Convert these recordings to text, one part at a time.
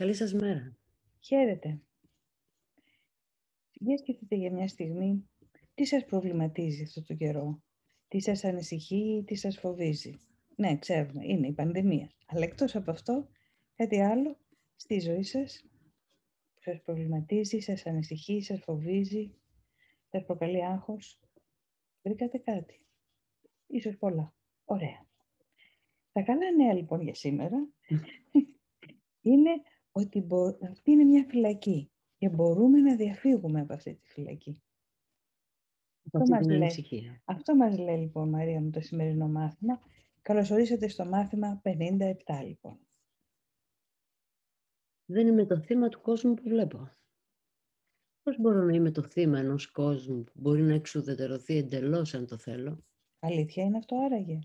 Καλή σας μέρα. Χαίρετε. Για σκεφτείτε για μια στιγμή τι σας προβληματίζει αυτό το καιρό, τι σας ανησυχεί, τι σας φοβίζει. Ναι, ξέρουμε, είναι η πανδημία. Αλλά εκτός από αυτό, κάτι άλλο στη ζωή σας που σας προβληματίζει, σας ανησυχεί, σας φοβίζει, σας προκαλεί άγχος. Βρήκατε κάτι. Ίσως πολλά. Ωραία. Τα καλά νέα λοιπόν για σήμερα είναι ότι αυτή είναι μια φυλακή και μπορούμε να διαφύγουμε από αυτή τη φυλακή. Αυτό μας λέει λοιπόν, Μαρία μου, το σημερινό μάθημα. Καλώς ορίσατε στο μάθημα 57 λοιπόν. Δεν είμαι το θύμα του κόσμου που βλέπω. Πώς μπορώ να είμαι το θύμα ενός κόσμου που μπορεί να εξουδετερωθεί εντελώς αν το θέλω? Αλήθεια είναι αυτό άραγε?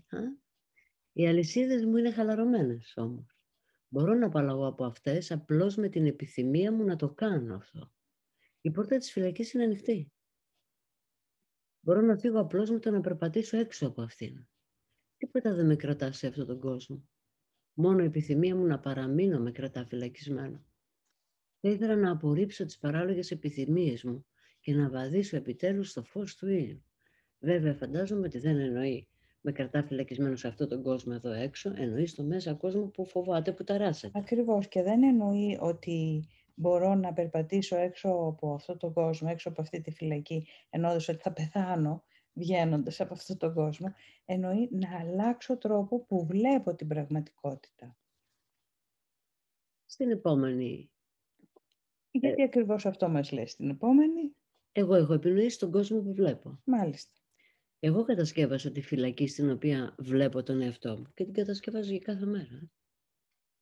Οι αλυσίδες μου είναι χαλαρωμένες όμως. Μπορώ να απαλλαγώ από αυτές απλώς με την επιθυμία μου να το κάνω αυτό. Η πόρτα της φυλακής είναι ανοιχτή. Μπορώ να φύγω απλώς με το να περπατήσω έξω από αυτήν. Τίποτα δεν με κρατά σε αυτόν τον κόσμο. Μόνο η επιθυμία μου να παραμείνω με κρατά φυλακισμένο. Θα ήθελα να απορρίψω τις παράλογες επιθυμίες μου και να βαδίσω επιτέλους στο φως του ήλιου. Βέβαια, φαντάζομαι ότι δεν εννοεί με κρατά φυλακισμένο σε αυτόν τον κόσμο εδώ έξω, εννοεί στο μέσα κόσμο που φοβάται, που ταράσσεται. Ακριβώς, και δεν εννοεί ότι μπορώ να περπατήσω έξω από αυτόν τον κόσμο, έξω από αυτή τη φυλακή, εννοώντας ότι θα πεθάνω βγαίνοντας από αυτόν τον κόσμο. Εννοεί να αλλάξω τρόπο που βλέπω την πραγματικότητα. Στην επόμενη. Γιατί ακριβώς αυτό μας λέει στην επόμενη? Εγώ έχω επινοήσει τον κόσμο που βλέπω. Μάλιστα. Εγώ κατασκεύασα τη φυλακή στην οποία βλέπω τον εαυτό μου και την κατασκευάζω για κάθε μέρα.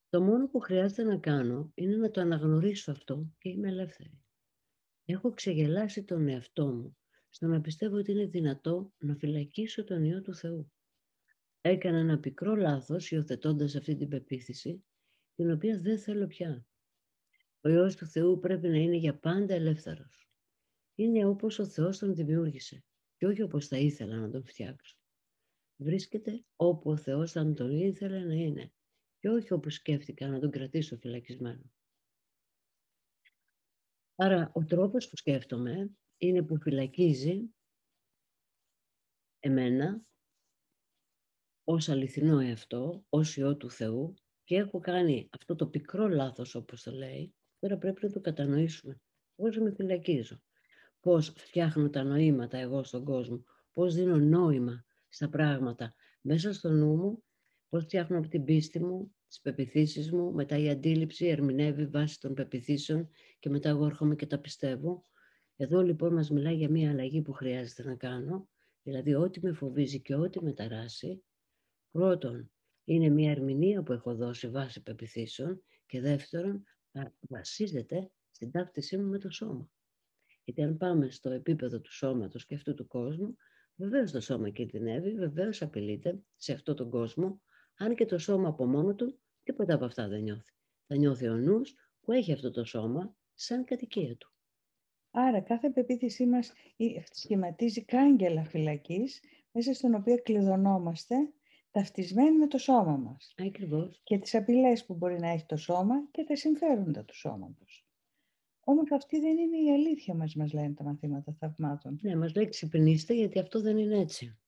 Το μόνο που χρειάζεται να κάνω είναι να το αναγνωρίσω αυτό και είμαι ελεύθερη. Έχω ξεγελάσει τον εαυτό μου στο να πιστεύω ότι είναι δυνατό να φυλακίσω τον Υιό του Θεού. Έκανα ένα πικρό λάθος υιοθετώντας αυτή την πεποίθηση, την οποία δεν θέλω πια. Ο Υιός του Θεού πρέπει να είναι για πάντα ελεύθερος. Είναι όπως ο Θεός τον δημιούργησε και όχι όπως θα ήθελα να τον φτιάξω. Βρίσκεται όπου ο Θεός θα τον ήθελε να είναι και όχι όπου σκέφτηκα να τον κρατήσω φυλακισμένο. Άρα ο τρόπος που σκέφτομαι είναι που φυλακίζει εμένα ως αληθινό εαυτό, ως Υιό του Θεού, και έχω κάνει αυτό το πικρό λάθος, όπως το λέει. Τώρα πρέπει να το κατανοήσουμε. Πώς με φυλακίζω, πώς φτιάχνω τα νοήματα εγώ στον κόσμο, πώς δίνω νόημα στα πράγματα μέσα στο νου μου, πώς φτιάχνω από την πίστη μου, τις πεποιθήσεις μου, μετά η αντίληψη ερμηνεύει βάσει των πεποιθήσεων και μετά εγώ έρχομαι και τα πιστεύω. Εδώ λοιπόν μας μιλάει για μια αλλαγή που χρειάζεται να κάνω, δηλαδή ό,τι με φοβίζει και ό,τι με ταράσει. Πρώτον, είναι μια ερμηνεία που έχω δώσει βάσει πεποιθήσεων και δεύτερον, βασίζεται στην ταύτισή μου με το σώμα. Γιατί αν πάμε στο επίπεδο του σώματος και αυτού του κόσμου, βεβαίως το σώμα κινδυνεύει, βεβαίως απειλείται σε αυτόν τον κόσμο, αν και το σώμα από μόνο του τίποτα από αυτά δεν νιώθει. Θα νιώθει ο νους που έχει αυτό το σώμα σαν κατοικία του. Άρα κάθε πεποίθησή μας σχηματίζει κάγκελα φυλακής, μέσα στον οποίο κλειδωνόμαστε ταυτισμένοι με το σώμα μας. Ακριβώς. Και τις απειλές που μπορεί να έχει το σώμα και τα συμφέροντα του σώματος. Όμως αυτή δεν είναι η αλήθεια μας λένε τα μαθήματα θαυμάτων. Ναι, μας λέει ξυπνήστε γιατί αυτό δεν είναι έτσι.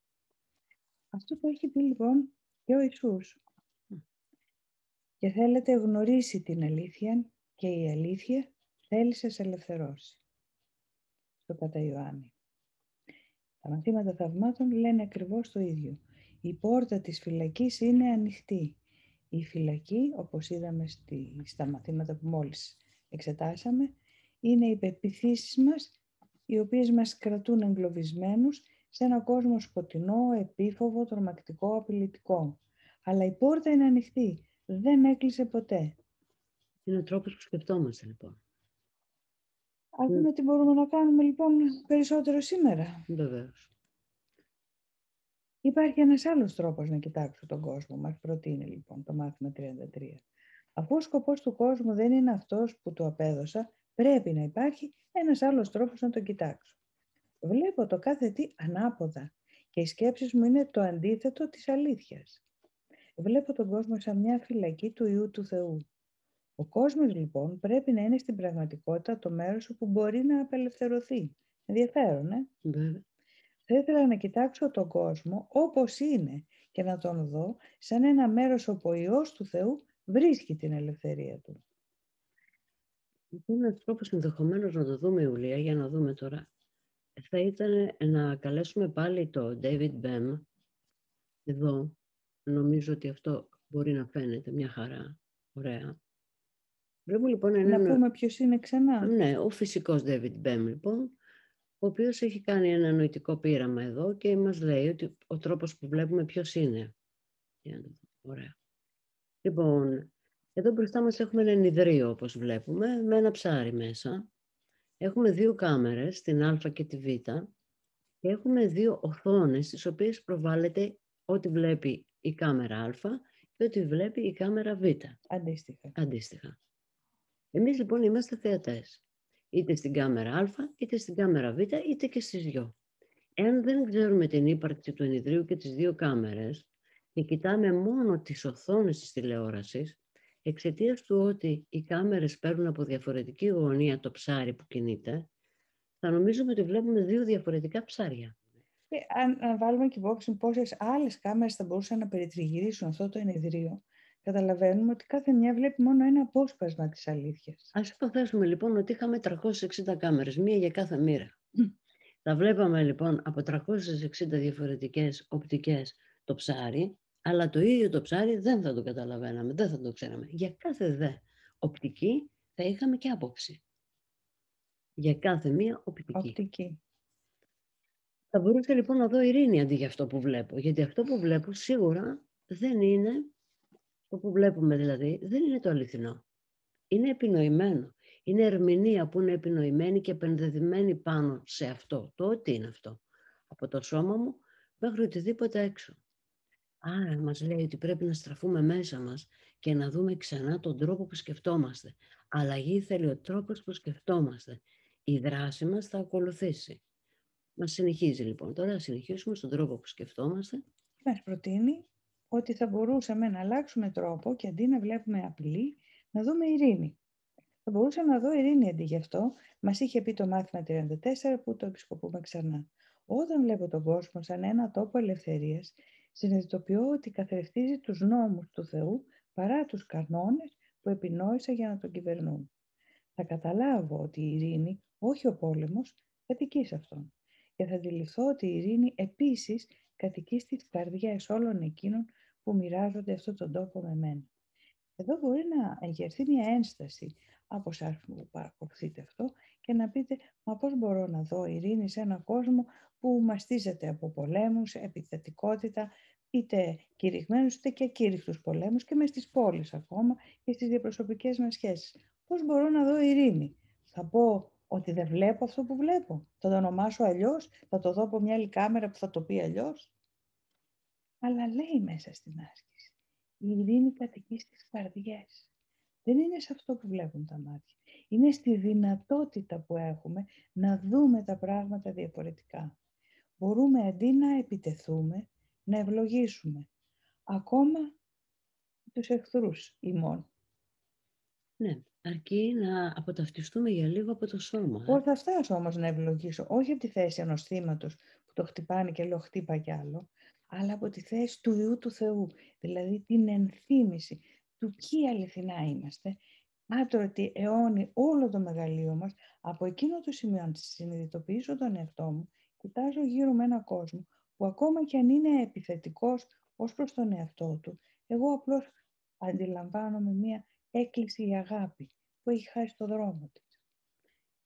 Αυτό που έχει πει λοιπόν και ο Ιησούς. Και θέλετε γνωρίσει την αλήθεια και η αλήθεια θέλει σας ελευθερώσει. Στο κατά Ιωάννη. Τα μαθήματα θαυμάτων λένε ακριβώς το ίδιο. Η πόρτα της φυλακής είναι ανοιχτή. Η φυλακή, όπως είδαμε στα μαθήματα που μόλις εξετάσαμε, είναι οι πεποιθήσεις μας, οι οποίες μας κρατούν εγκλωβισμένους σε ένα κόσμο σκοτεινό, επίφοβο, τρομακτικό, απειλητικό. Αλλά η πόρτα είναι ανοιχτή. Δεν έκλεισε ποτέ. Είναι ο τρόπος που σκεφτόμαστε λοιπόν. Ας δούμε τι μπορούμε να κάνουμε λοιπόν περισσότερο σήμερα. Βεβαίως. Υπάρχει ένας άλλος τρόπος να κοιτάξω τον κόσμο, μας προτείνει λοιπόν το μάθημα 33. Αφού ο σκοπός του κόσμου δεν είναι αυτός που του απέδωσα, πρέπει να υπάρχει ένας άλλος τρόπος να τον κοιτάξω. Βλέπω το κάθε τι ανάποδα και οι σκέψεις μου είναι το αντίθετο της αλήθειας. Βλέπω τον κόσμο σαν μια φυλακή του Υιού του Θεού. Ο κόσμος λοιπόν πρέπει να είναι στην πραγματικότητα το μέρος όπου μπορεί να απελευθερωθεί. Ενδιαφέρον, Βέβαια. Θα ήθελα να κοιτάξω τον κόσμο όπως είναι και να τον δω σαν ένα μέρος όπου ο Υιός του Θεού βρίσκει την ελευθερία του. Ένας τρόπος ενδεχομένως να το δούμε, Ιουλία, για να δούμε τώρα, θα ήταν να καλέσουμε πάλι το David Bem εδώ. Νομίζω ότι αυτό μπορεί να φαίνεται μια χαρά. Ωραία. Βλέπουμε λοιπόν Να πούμε ποιος είναι ξανά. Ναι, ο φυσικός David Bem λοιπόν, ο οποίος έχει κάνει ένα νοητικό πείραμα εδώ και μας λέει ότι ο τρόπος που βλέπουμε ποιος είναι. Ωραία. Λοιπόν, εδώ μπροστά μας έχουμε ένα ενιδρίο, όπως βλέπουμε, με ένα ψάρι μέσα. Έχουμε δύο κάμερες, την Α και τη Β, και έχουμε δύο οθόνες, στις οποίες προβάλλεται ό,τι βλέπει η κάμερα Α και ό,τι βλέπει η κάμερα Β. Αντίστοιχα. Εμείς λοιπόν είμαστε θεατές, είτε στην κάμερα Α, είτε στην κάμερα Β, είτε και στις δυο. Εάν δεν ξέρουμε την ύπαρξη του ενιδρίου και τις δύο κάμερες και κοιτάμε μόνο τις οθόνες της τηλεόρασης, εξαιτίας του ότι οι κάμερες παίρνουν από διαφορετική γωνία το ψάρι που κινείται, θα νομίζουμε ότι βλέπουμε δύο διαφορετικά ψάρια. Αν βάλουμε και υπόψη πόσες άλλες κάμερες θα μπορούσαν να περιτριγυρίσουν αυτό το ενιδρίο, καταλαβαίνουμε ότι κάθε μια βλέπει μόνο ένα απόσπασμα της αλήθειας. Ας υποθέσουμε λοιπόν ότι είχαμε 360 κάμερες, μία για κάθε μοίρα. Θα βλέπαμε λοιπόν από 360 διαφορετικές οπτικές το ψάρι, αλλά το ίδιο το ψάρι δεν θα το καταλαβαίναμε, δεν θα το ξέραμε. Για κάθε δε οπτική θα είχαμε και άποψη. Για κάθε μία οπτική. Θα μπορούσα λοιπόν να δω ειρήνη αντί για αυτό που βλέπω, γιατί αυτό που βλέπω σίγουρα δεν είναι, το που βλέπουμε δηλαδή, δεν είναι το αληθινό. Είναι επινοημένο. Είναι ερμηνεία που είναι επινοημένη και επενδεδημένη πάνω σε αυτό. Το ότι είναι αυτό. Από το σώμα μου μέχρι οτιδήποτε έξω. Άρα μας λέει ότι πρέπει να στραφούμε μέσα μας και να δούμε ξανά τον τρόπο που σκεφτόμαστε. Αλλαγή θέλει ο τρόπος που σκεφτόμαστε. Η δράση μας θα ακολουθήσει. Μας συνεχίζει λοιπόν. Τώρα να συνεχίσουμε στον τρόπο που σκεφτόμαστε. Μας προτείνει ότι θα μπορούσαμε να αλλάξουμε τρόπο και αντί να βλέπουμε απειλή, να δούμε ειρήνη. Θα μπορούσα να δω ειρήνη αντί γι' αυτό, μας είχε πει το μάθημα 34 που το επισκοπούμε ξανά. Όταν βλέπω τον κόσμο σαν ένα τόπο ελευθερίας, συνειδητοποιώ ότι καθρεφτίζει τους νόμους του Θεού παρά τους κανόνες που επινόησα για να τον κυβερνούν. Θα καταλάβω ότι η ειρήνη, όχι ο πόλεμος, κατοικεί σε αυτόν. Και θα αντιληφθώ ότι η ειρήνη επίσης κατοικεί στις καρδιές όλων εκείνων που μοιράζονται αυτόν τον τόπο με μένα. Εδώ μπορεί να εγερθεί μια ένσταση από εσάς που παρακολουθείτε αυτό και να πείτε «Μα πώς μπορώ να δω ειρήνη σε έναν κόσμο που μαστίζεται από πολέμους, επιθετικότητα, είτε κηρυγμένους είτε και ακήρυχτους πολέμους και μες στις πόλεις ακόμα και στις διαπροσωπικές μας σχέσεις. Πώς μπορώ να δω ειρήνη? Θα πω ότι δεν βλέπω αυτό που βλέπω. Θα το ονομάσω αλλιώς, θα το δω από μια άλλη κάμερα που θα το πει αλλιώς». Αλλά λέει μέσα στην άσκηση, η ειρήνη κατοικεί στις καρδιές. Δεν είναι σε αυτό που βλέπουν τα μάτια. Είναι στη δυνατότητα που έχουμε να δούμε τα πράγματα διαφορετικά. Μπορούμε αντί να επιτεθούμε, να ευλογήσουμε. Ακόμα τους εχθρούς ημών. Ναι, αρκεί να αποταυτιστούμε για λίγο από το σώμα. Πώς θα φτάσω όμως να ευλογήσω, όχι από τη θέση ενός θύματος που το χτυπάνε και λέω χτύπα κι άλλο, αλλά από τη θέση του Υιού του Θεού, δηλαδή την ενθύμηση του ποιοι αληθινά είμαστε, άτρωτη αιώνι όλο το μεγαλείο μας, από εκείνο το σημείο να συνειδητοποιήσω τον εαυτό μου, κοιτάζω γύρω με έναν κόσμο που ακόμα κι αν είναι επιθετικός ως προς τον εαυτό του, εγώ απλώς αντιλαμβάνομαι μία έκκληση η αγάπη που έχει χάσει το δρόμο της.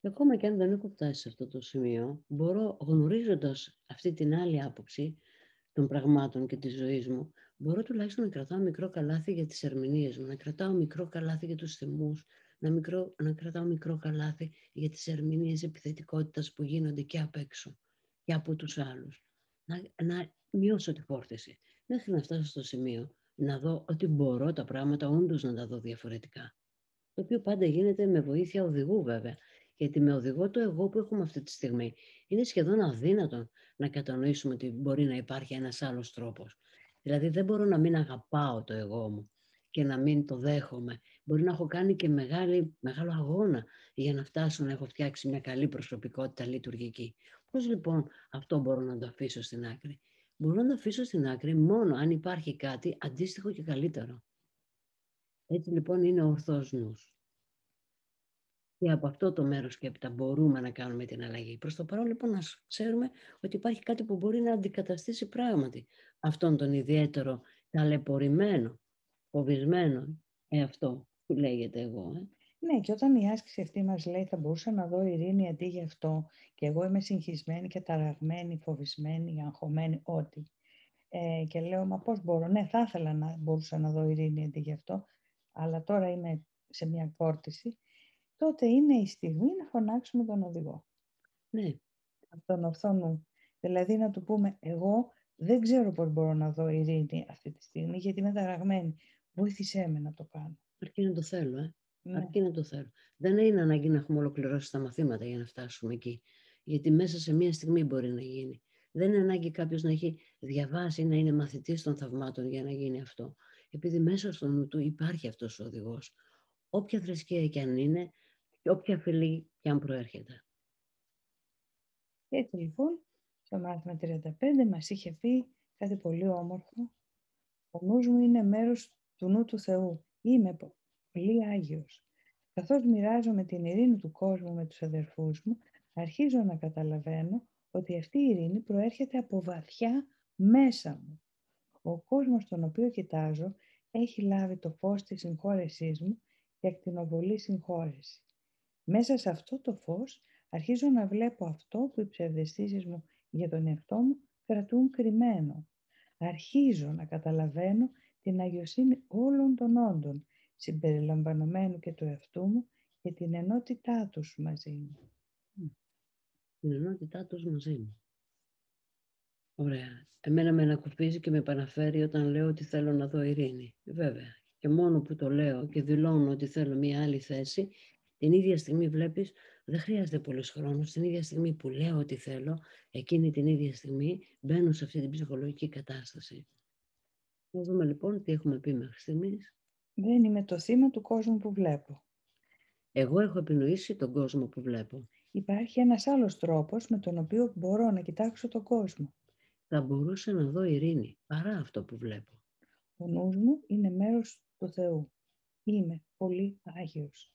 Ακόμα και αν δεν έχω φτάσει σε αυτό το σημείο, μπορώ, γνωρίζοντας αυτή την άλλη άποψη των πραγμάτων και της ζωής μου, μπορώ τουλάχιστον να κρατάω μικρό καλάθι για τις ερμηνείες μου, να κρατάω μικρό καλάθι για τους θυμούς, να κρατάω μικρό καλάθι για τις ερμηνείες επιθετικότητας που γίνονται και απ' έξω και από τους άλλους. Να μειώσω τη φόρτιση, μέχρι να φτάσω στο σημείο να δω ότι μπορώ τα πράγματα όντως να τα δω διαφορετικά. Το οποίο πάντα γίνεται με βοήθεια οδηγού βέβαια. Γιατί με οδηγό το εγώ που έχουμε αυτή τη στιγμή είναι σχεδόν αδύνατο να κατανοήσουμε ότι μπορεί να υπάρχει ένας άλλος τρόπος. Δηλαδή δεν μπορώ να μην αγαπάω το εγώ μου και να μην το δέχομαι. Μπορεί να έχω κάνει και μεγάλο αγώνα για να φτάσω να έχω φτιάξει μια καλή προσωπικότητα λειτουργική. Πώς λοιπόν αυτό μπορώ να το αφήσω στην άκρη? Μπορώ να το αφήσω στην άκρη μόνο αν υπάρχει κάτι αντίστοιχο και καλύτερο. Έτσι λοιπόν είναι ο ορθός νους. Και από αυτό το μέρος και έπειτα μπορούμε να κάνουμε την αλλαγή. Προς το παρόν λοιπόν να ξέρουμε ότι υπάρχει κάτι που μπορεί να αντικαταστήσει πράγματι αυτόν τον ιδιαίτερο ταλαιπωρημένο, φοβισμένο εαυτό που λέγεται εγώ. Ναι, και όταν η άσκηση αυτή μας λέει θα μπορούσα να δω ειρήνη αντί γι' αυτό και εγώ είμαι συγχυσμένη και ταραγμένη, φοβισμένη, αγχωμένη, ό,τι. Και λέω, μα πώς μπορώ? Ναι, θα ήθελα να μπορούσα να δω ειρήνη αντί γι' αυτό, αλλά τώρα είμαι σε μια φόρτιση. Τότε είναι η στιγμή να φωνάξουμε τον οδηγό. Ναι. Από τον ορθό νου. Δηλαδή να του πούμε, εγώ δεν ξέρω πώς μπορώ να δω ειρήνη αυτή τη στιγμή, γιατί είμαι ταραγμένη. Βοήθησέ με να το κάνω. Αρκεί να το θέλω, Ναι. Αρκεί να το θέλω. Δεν είναι ανάγκη να έχουμε ολοκληρώσει τα μαθήματα για να φτάσουμε εκεί. Γιατί μέσα σε μία στιγμή μπορεί να γίνει. Δεν είναι ανάγκη κάποιος να έχει διαβάσει ή να είναι μαθητής των θαυμάτων για να γίνει αυτό. Επειδή μέσα στο νου του υπάρχει αυτός ο οδηγός. Όποια θρησκεία και αν είναι, και όποια φυλή και αν προέρχεται. Έτσι λοιπόν, στο μάθημα 35 μας είχε πει κάτι πολύ όμορφο. Ο νους μου είναι μέρος του νου του Θεού. Είμαι πολύ Άγιος. Καθώς μοιράζομαι την ειρήνη του κόσμου με τους αδερφούς μου, αρχίζω να καταλαβαίνω ότι αυτή η ειρήνη προέρχεται από βαθιά μέσα μου. Ο κόσμος τον οποίο κοιτάζω έχει λάβει το φως της συγχώρεσής μου και ακτινοβολή συγχώρεση. Μέσα σε αυτό το φως αρχίζω να βλέπω αυτό που οι ψευδαισθήσεις μου για τον εαυτό μου κρατούν κρυμμένο. Αρχίζω να καταλαβαίνω την αγιοσύνη όλων των όντων, συμπεριλαμβανομένου και του εαυτού μου και την ενότητά τους μαζί μου. Την ενότητά τους μαζί μου. Ωραία. Εμένα με ανακουφίζει και με επαναφέρει όταν λέω ότι θέλω να δω ειρήνη. Βέβαια. Και μόνο που το λέω και δηλώνω ότι θέλω μια άλλη θέση, την ίδια στιγμή βλέπεις, δεν χρειάζεται πολύς χρόνος. Την ίδια στιγμή που λέω ότι θέλω, εκείνη την ίδια στιγμή μπαίνω σε αυτή την ψυχολογική κατάσταση. Να δούμε λοιπόν τι έχουμε πει μέχρι στιγμής. Δεν είμαι το θύμα του κόσμου που βλέπω. Εγώ έχω επινοήσει τον κόσμο που βλέπω. Υπάρχει ένας άλλος τρόπος με τον οποίο μπορώ να κοιτάξω τον κόσμο. Θα μπορούσα να δω ειρήνη παρά αυτό που βλέπω. Ο νους μου είναι μέρος του Θεού. Είμαι πολύ Άγιος.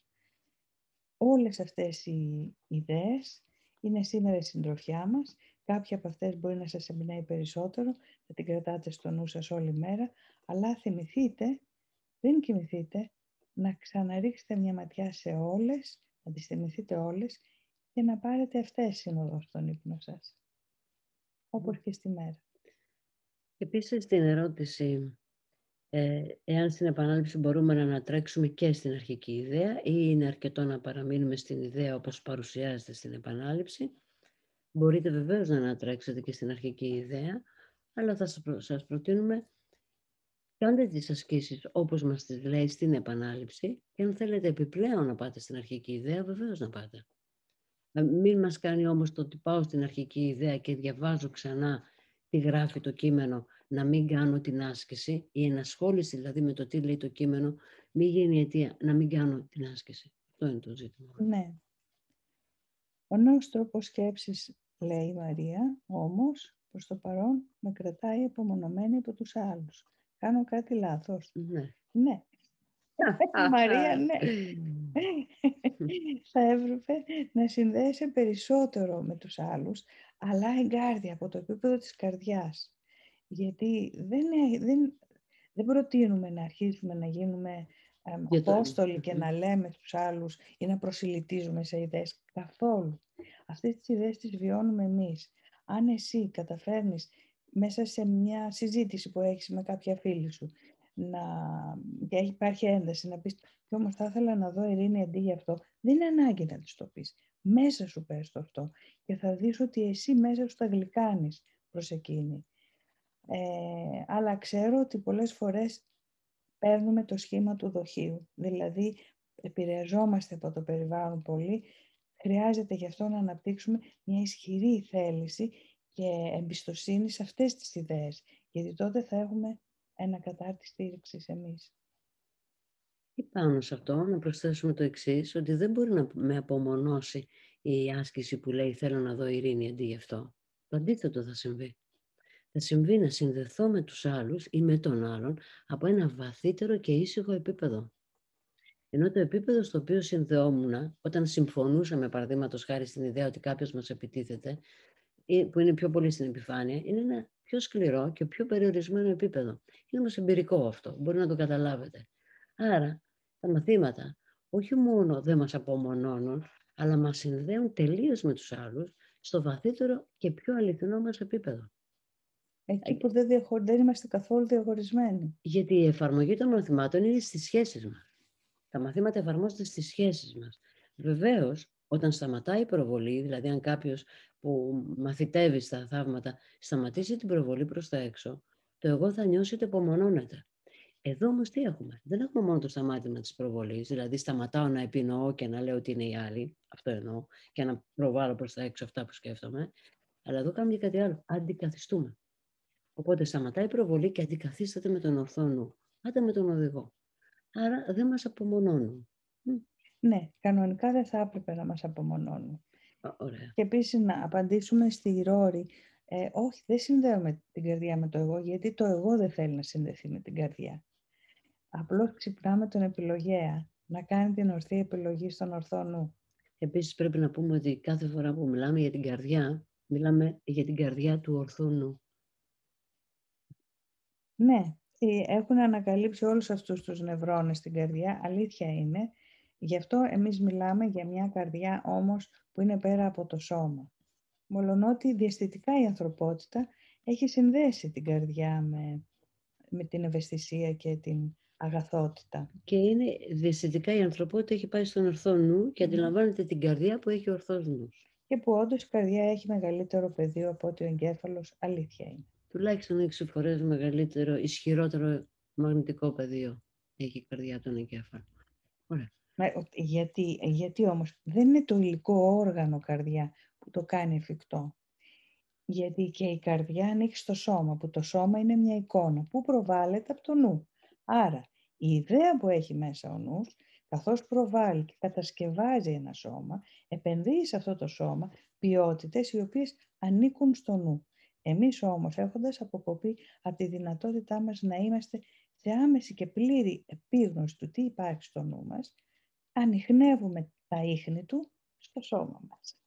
Όλες αυτές οι ιδέες είναι σήμερα η συντροφιά μας. Κάποια από αυτές μπορεί να σας εμπνέει περισσότερο, θα την κρατάτε στο νου σας όλη μέρα, αλλά θυμηθείτε, πριν κοιμηθείτε, να ξαναρίξετε μια ματιά σε όλες, να τις θυμηθείτε όλες και να πάρετε αυτές σύνοδο στον ύπνο σας, όπως και στη μέρα. Επίσης την ερώτηση, εάν στην επανάληψη μπορούμε να ανατρέξουμε και στην αρχική ιδέα ή είναι αρκετό να παραμείνουμε στην ιδέα όπως παρουσιάζεται στην επανάληψη. Μπορείτε βεβαίως να ανατρέξετε και στην αρχική ιδέα, αλλά θα σας προτείνουμε κάντε τις ασκήσεις όπως μας τις λέει στην επανάληψη και αν θέλετε επιπλέον να πάτε στην αρχική ιδέα, βεβαίως να πάτε. Μην μας κάνει όμως το ότι πάω στην αρχική ιδέα και διαβάζω ξανά τι γράφει το κείμενο, να μην κάνω την άσκηση, η ενασχόληση δηλαδή με το τι λέει το κείμενο, μην γίνει αιτία να μην κάνω την άσκηση. Αυτό είναι το ζήτημα. Ναι. Ο νέος τρόπος σκέψης, λέει η Μαρία, όμως, προς το παρόν με κρατάει απομονωμένη από τους άλλους. Κάνω κάτι λάθος. Ναι. Ναι. Μαρία, ναι. Θα έπρεπε να συνδέεσαι περισσότερο με τους άλλους, αλλά εγκάρδια από το επίπεδο της καρδιάς. Γιατί δεν προτείνουμε να αρχίσουμε να γίνουμε απόστολοι και να λέμε στους άλλους ή να προσιλητίζουμε σε ιδέες. Καθόλου. Αυτές τις ιδέες τις βιώνουμε εμείς. Αν εσύ καταφέρνεις μέσα σε μια συζήτηση που έχεις με κάποια φίλη σου και υπάρχει ένταση να πεις «Και όμως θα ήθελα να δω ειρήνη αντί για αυτό», δεν είναι ανάγκη να της το πεις. Μέσα σου πες το αυτό και θα δεις ότι εσύ μέσα σου τα γλυκάνεις προς εκείνη. Αλλά ξέρω ότι πολλές φορές παίρνουμε το σχήμα του δοχείου. Δηλαδή επηρεαζόμαστε από το περιβάλλον πολύ. Χρειάζεται γι' αυτό να αναπτύξουμε μια ισχυρή θέληση και εμπιστοσύνη σε αυτές τις ιδέες. Γιατί τότε θα έχουμε ένα κατάρτι στήριξης εμείς. Ή πάνω σε αυτό να προσθέσουμε το εξής, ότι δεν μπορεί να με απομονώσει η άσκηση που λέει θέλω να δω ειρήνη αντί γι' αυτό. Το αντίθετο θα συμβεί. Θα συμβεί να συνδεθώ με τους άλλους ή με τον άλλον από ένα βαθύτερο και ήσυχο επίπεδο. Ενώ το επίπεδο στο οποίο συνδεόμουν, όταν συμφωνούσαμε παραδείγματος χάρη στην ιδέα ότι κάποιος μας επιτίθεται, ή που είναι πιο πολύ στην επιφάνεια, είναι ένα πιο σκληρό και πιο περιορισμένο επίπεδο. Είναι όμως εμπειρικό αυτό, μπορεί να το καταλάβετε. Άρα, τα μαθήματα όχι μόνο δεν μας απομονώνουν, αλλά μας συνδέουν τελείως με τους άλλους στο βαθύτερο και πιο αληθινό μας επίπεδο. Εκεί που δεν είμαστε καθόλου διαχωρισμένοι. Γιατί η εφαρμογή των μαθημάτων είναι στις σχέσεις μας. Τα μαθήματα εφαρμόζονται στις σχέσεις μας. Βεβαίως, όταν σταματάει η προβολή, δηλαδή αν κάποιος που μαθητεύει στα θαύματα σταματήσει την προβολή προς τα έξω, το εγώ θα νιώσει ότι απομονώνεται. Εδώ όμως τι έχουμε? Δεν έχουμε μόνο το σταμάτημα της προβολής, δηλαδή σταματάω να επινοώ και να λέω ότι είναι οι άλλοι, αυτό εννοώ, και να προβάλλω προς τα έξω αυτά που σκέφτομαι, αλλά εδώ κάνουμε και κάτι άλλο, αντικαθιστούμε. Οπότε σταματάει η προβολή και αντικαθίσταται με τον ορθό νου, άντε με τον οδηγό. Άρα δεν μας απομονώνουν. Ναι, κανονικά δεν θα έπρεπε να μας απομονώνουν. Ωραία. Και επίσης να απαντήσουμε στη Ρόρη, όχι, δεν συνδέουμε την καρδιά με το εγώ, γιατί το εγώ δεν θέλει να συνδεθεί με την καρδιά. Απλώς ξυπνάμε τον επιλογέα να κάνει την ορθή επιλογή στον ορθό νου. Επίσης πρέπει να πούμε ότι κάθε φορά που μιλάμε για την καρδιά, μιλάμε για την καρδιά του ορθού νου. Ναι, έχουν ανακαλύψει όλους αυτούς τους νευρώνες στην καρδιά, αλήθεια είναι. Γι' αυτό εμείς μιλάμε για μια καρδιά όμως που είναι πέρα από το σώμα. Μολονότι διαισθητικά η ανθρωπότητα έχει συνδέσει την καρδιά με την ευαισθησία και την αγαθότητα. Και είναι διαισθητικά η ανθρωπότητα έχει πάει στον ορθό νου και αντιλαμβάνεται την καρδιά που έχει ο ορθός νους. Και που όντως η καρδιά έχει μεγαλύτερο πεδίο από ότι ο εγκέφαλος, αλήθεια είναι. Τουλάχιστον 6 φορές μεγαλύτερο, ισχυρότερο μαγνητικό πεδίο έχει η καρδιά από τον εγκέφαλο. Ωραία. Γιατί όμως δεν είναι το υλικό όργανο καρδιά που το κάνει εφικτό. Γιατί και η καρδιά ανήκει στο σώμα, που το σώμα είναι μια εικόνα που προβάλλεται από το νου. Άρα η ιδέα που έχει μέσα ο νους, καθώς προβάλλει και κατασκευάζει ένα σώμα, επενδύει σε αυτό το σώμα ποιότητες οι οποίες ανήκουν στο νου. Εμείς όμως, έχοντας αποκοπεί από τη δυνατότητά μας να είμαστε σε άμεση και πλήρη επίγνωση του τι υπάρχει στο νου μας, ανιχνεύουμε τα ίχνη του στο σώμα μας.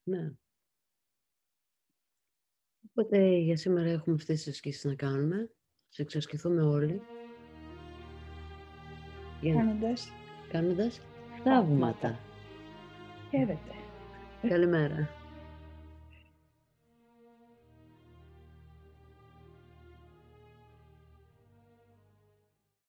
Ναι. Οπότε για σήμερα έχουμε αυτές τις ασκήσεις να κάνουμε. Σε εξασκηθούμε όλοι. Κάνοντας θαύματα. Χαίρετε. Καλημέρα.